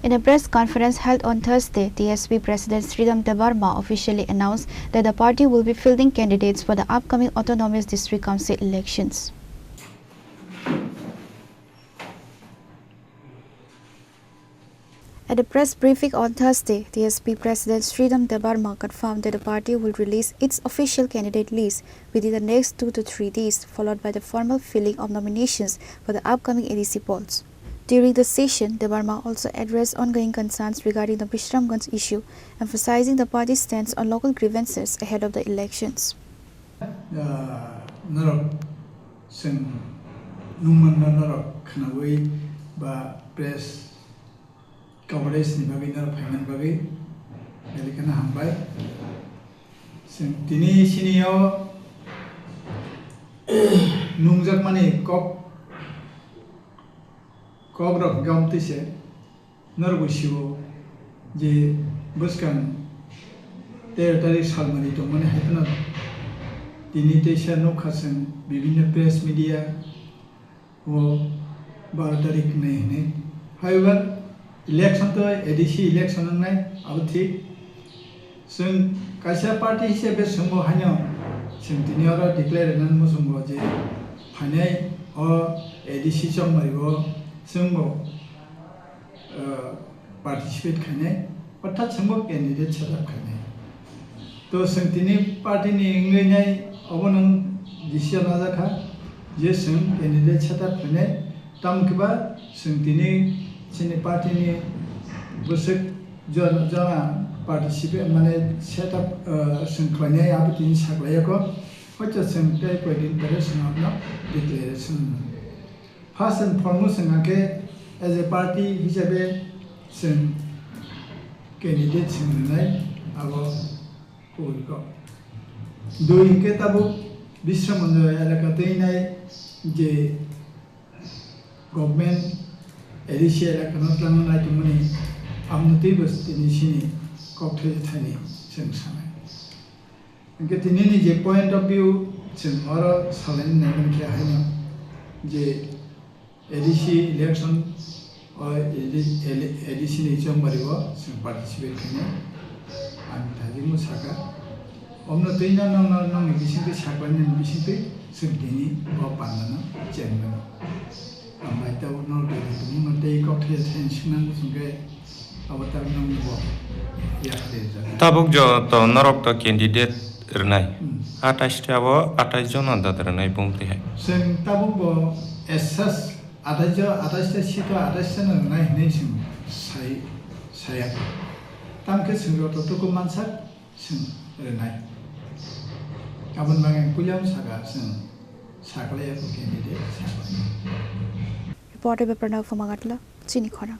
In a press conference held on Thursday, TSP President Sridham Debarma officially announced that the party will be fielding candidates for the upcoming Autonomous District Council elections. At a press briefing on Thursday, TSP President Sridham Debarma confirmed that the party will release its official candidate list within the next 2 to 3 days, followed by the formal filling of nominations for the upcoming ADC polls. During the session, Debarma also addressed ongoing concerns regarding the Bishramganj issue, emphasizing the party's stance on local grievances ahead of the elections. coverage ni bagi nar phaingan bagi delikana hambai tini sini yo nungjak mani kok rok gamti se nar busibo je buskan territory salmani to mane hatna tini teisa no khasen bibhinno press media o 12 tarik ne however election to ADC election nai abuthi sung kaisa party hisebe sumbo hanyo sung tini ora declare nan mo sumbo je phanai o ADC chom maribo sumbo participate khane orthat sumbo candidate chada khane to sung tini party ni ngai nai obonang decision aja kha je sung candidate chada khane tam kiba sung tini sini party ni busuk jana participate mane set up sengklanya abutin saklaya ko hocha sengkai koidin person apna declaration first and foremost ngake as a party hisabe seng candidate sengnai abo ko doi ke tabu Bishramganj elakatei nai je government ADC election lang na tumani amnuti bus tini sini kokthai thani seng sanai inke tini ni je point of view seng ora salen na ke haino je ADC election or ADC ni chom maribo seng participate khane am thaji mu saka omno teina nang ni bising te sakwan ni bising te seng tini ba panna chenna amai ta no de mu te kokthai than sinang sungai avatar nang bo ya de tabuk jo to narok to candidate rnai 28 ta bo 28 jon da rnai bumti hai seng tabuk bo ss 28 ta sito 28 na nai nei sing sai saya tam ke sing ro to ko mansak sing rnai abon bang kuliam saga sing saklaya ko candidate Reported by Pranav from Agatla, Chini Khorang.